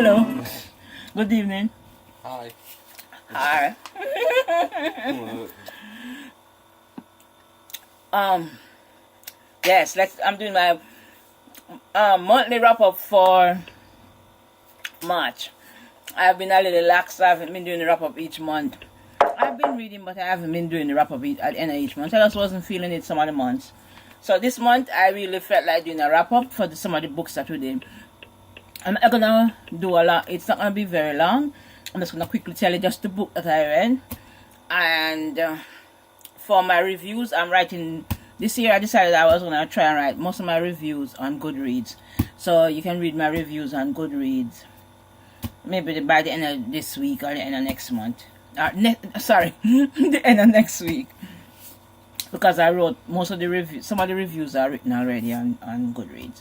Hello. Good evening. Hi. Hi. Yes, I'm doing my monthly wrap up for March. I've been a little lax. I haven't been doing the wrap up each month. I've been reading, but I haven't been doing the wrap up at the end of each month. I just wasn't feeling it some of the months. So this month, I really felt like doing a wrap up for some of the books that we did. I'm not gonna do a lot. It's not gonna be very long. I'm just gonna quickly tell you just the book that I read. And for my reviews, I'm writing. This year I decided I was gonna try and write most of my reviews on Goodreads. So you can read my reviews on Goodreads. Maybe by the end of this week or the end of next month. Sorry, the end of next week. Because I wrote most of the reviews. Some of the reviews are written already on Goodreads.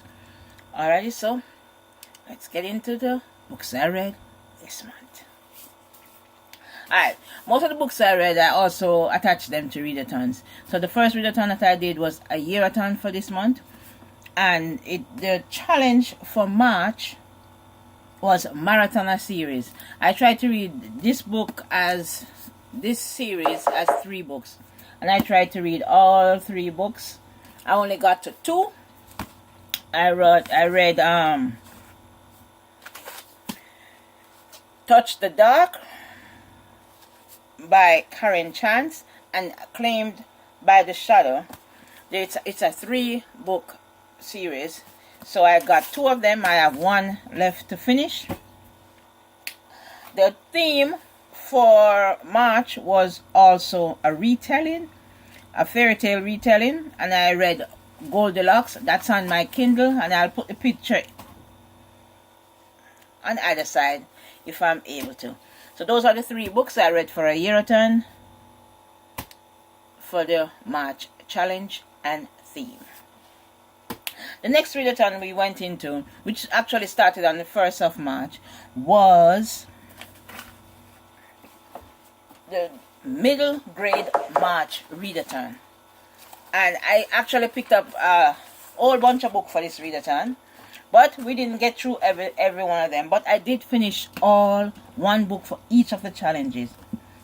Alrighty, so let's get into the books I read this month. Alright, most of the books I read, I also attached them to readathons. So the first readathon that I did was a yearathon for this month. And the challenge for March was Marathoner series. I tried to read this series as 3 books. And I tried to read all 3 books. I only got to 2. I read Touch the Dark by Karen Chance and Claimed by the Shadow. It's a 3-book series. So I got 2 of them. I have 1 left to finish. The theme for March was also a retelling, a fairy tale retelling, and I read Goldilocks. That's on my Kindle, and I'll put the picture on either side if I'm able to. So those are the 3 books I read for a yearathon for the March challenge and theme. The next readathon we went into, which actually started on the 1st of March, was the middle grade March readathon. And I actually picked up a whole bunch of books for this readathon, but we didn't get through every one of them. But I did finish one book for each of the challenges.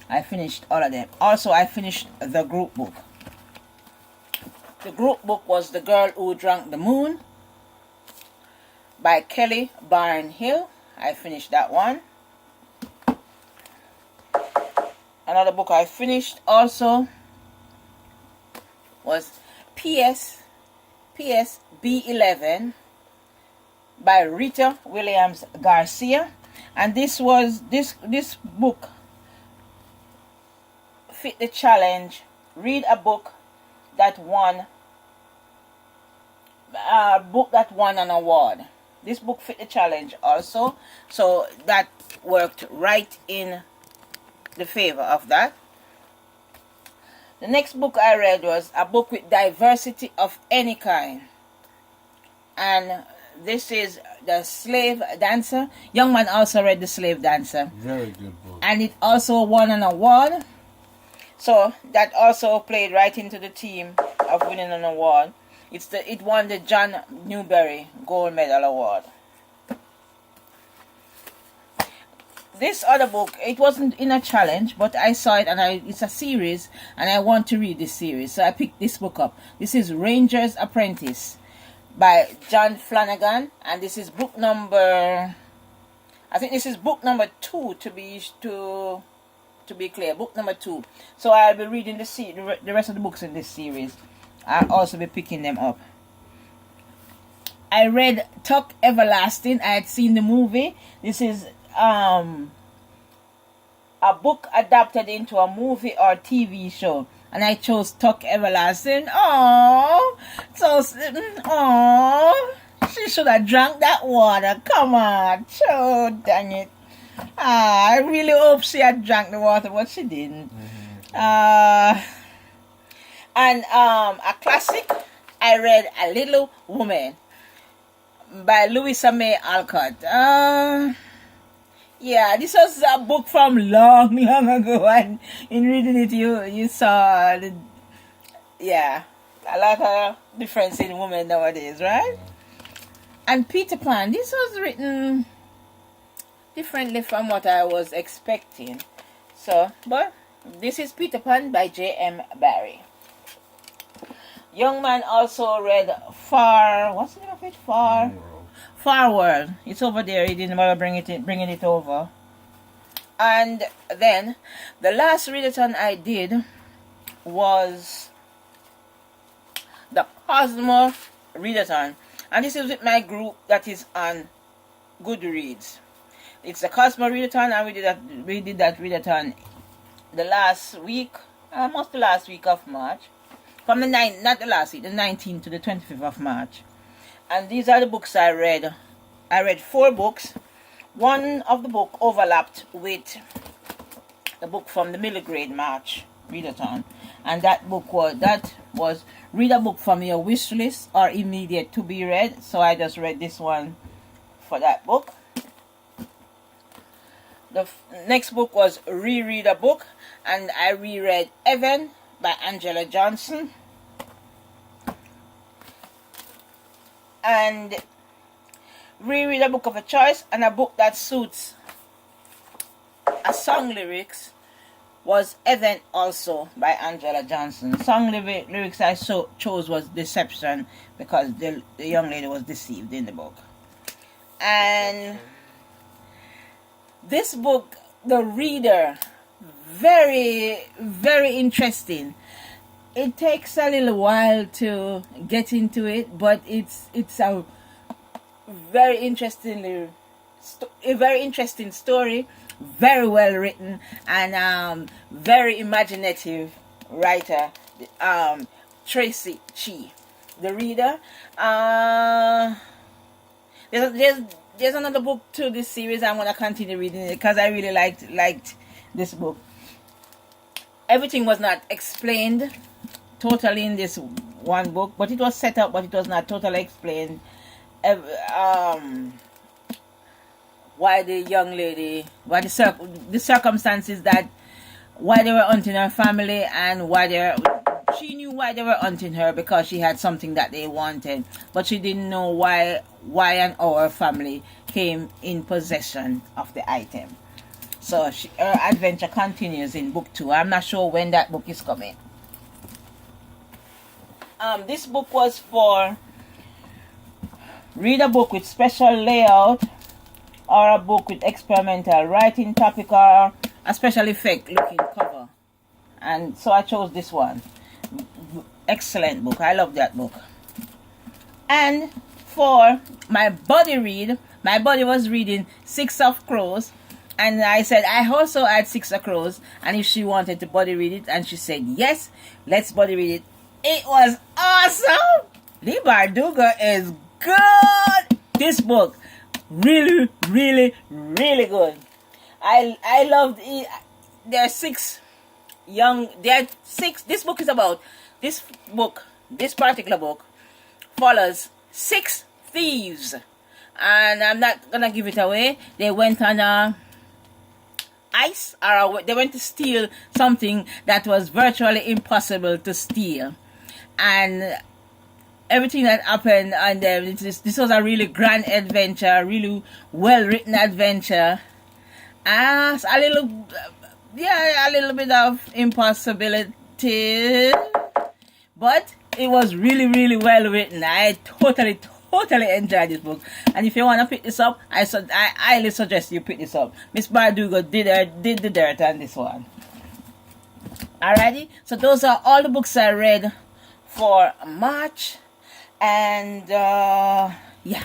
I finished all of them. Also, I finished the group book. The group book was The Girl Who Drank the Moon by Kelly Barnhill. I finished that one. Another book I finished also was P.S. B11 by Rita Williams Garcia. And this book fit the challenge. Read a book that won an award. This book fit the challenge also, so that worked right in the favor of that. The next book I read was a book with diversity of any kind, and this is The Slave Dancer. Young man also read The Slave Dancer. Very good book. And it also won an award. So that also played right into the theme of winning an award. It won the John Newbery Gold Medal Award. This other book, it wasn't in a challenge, but I saw it and it's a series and I want to read this series. So I picked this book up. This is Ranger's Apprentice by John Flanagan, and this is book number, I think this is book number 2 to be clear, book number 2. So I'll be reading the rest of the books in this series. I'll also be picking them up. I read Tuck Everlasting. I had seen the movie. This is a book adapted into a movie or TV show, and I chose Tuck Everlasting. Oh, so she should have drank that water. Come on, oh dang it! I really hope she had drank the water, but she didn't. And a classic, I read A Little Woman by Louisa May Alcott. Yeah, this was a book from long ago, and in reading it, you saw a lot of difference in women nowadays, right? And Peter Pan, this was written differently from what I was expecting. So, but this is Peter Pan by J.M. Barrie. Young man also read what's the name of it? Far World. It's over there. He didn't bother bringing it over. And then the last readathon I did was the Cosmo readathon, and this is with my group that is on Goodreads. It's the Cosmo readathon, and we did that readathon the last week, almost the last week of March, from the 19th to the 25th of March. And these are the books I read. I read 4 books. One of the book overlapped with the book from the middle grade March readathon, and that was read a book from your wish list or immediate to be read. So I just read this one for that book. The next book was reread a book, and I reread Evan by Angela Johnson, and reread a book of a choice, and a book that suits a song lyrics was Evan, also by Angela Johnson. Song lyrics I chose was Deception, because the young lady was deceived in the book. And this book, The Reader, very, very interesting. It takes a little while to get into it, but it's a very interesting story, very well written, and very imaginative writer, Tracy Chi. The Reader. There's another book to this series. I'm gonna continue reading it because I really liked this book. Everything was not explained totally in this one book, but it was set up, but it was not totally explained. Why the young lady, why the circumstances that why they were hunting her family, and she knew why they were hunting her, because she had something that they wanted, but she didn't know why and our family came in possession of the item. So her adventure continues in book 2. I'm not sure when that book is coming. This book was for read a book with special layout, or a book with experimental writing topic, or a special effect looking cover. And so I chose this one. Excellent book. I love that book. And for my buddy read, my buddy was reading Six of Crows, and I said I also had Six of Crows, and if she wanted to buddy read it, and she said yes, let's buddy read it. It was awesome. Lee Bardugo is good. This book, really, really, really good. I loved it. There are 6 young. There are 6. This book is about this particular book follows 6 thieves, and I'm not gonna give it away. They went on ice, or they went to steal something that was virtually impossible to steal, and everything that happened on them. This was a really grand adventure, really well written adventure. A little bit of impossibility, but it was really, really well written. I totally enjoyed this book, and if you want to pick this up, I highly suggest you pick this up. Miss Bardugo did the dirt on this one. Alrighty, so those are all the books I read for March, and yeah,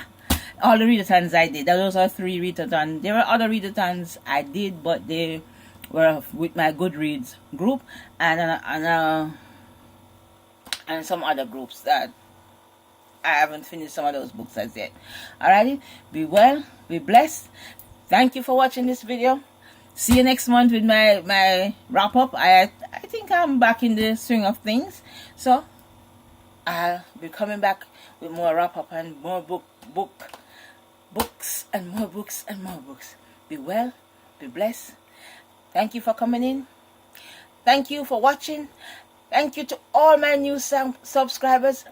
all the readathons I did. Those are 3 readathons. There were other readathons I did, but they were with my Goodreads group, and some other groups that I haven't finished some of those books as yet. Alrighty, be well, be blessed. Thank you for watching this video. See you next month with my wrap up. I think I'm back in the swing of things, so I'll be coming back with more wrap up and more books and more books and more books. Be well, be blessed. Thank you for coming in. Thank you for watching. Thank you to all my new subscribers.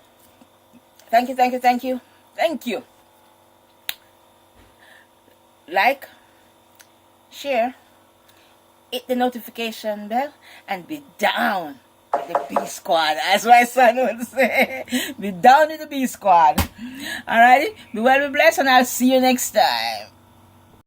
Thank you. Like, share, hit the notification bell, and be down with the B squad, as my son would say. Be down with the B squad. Alrighty? Be well, be blessed, and I'll see you next time.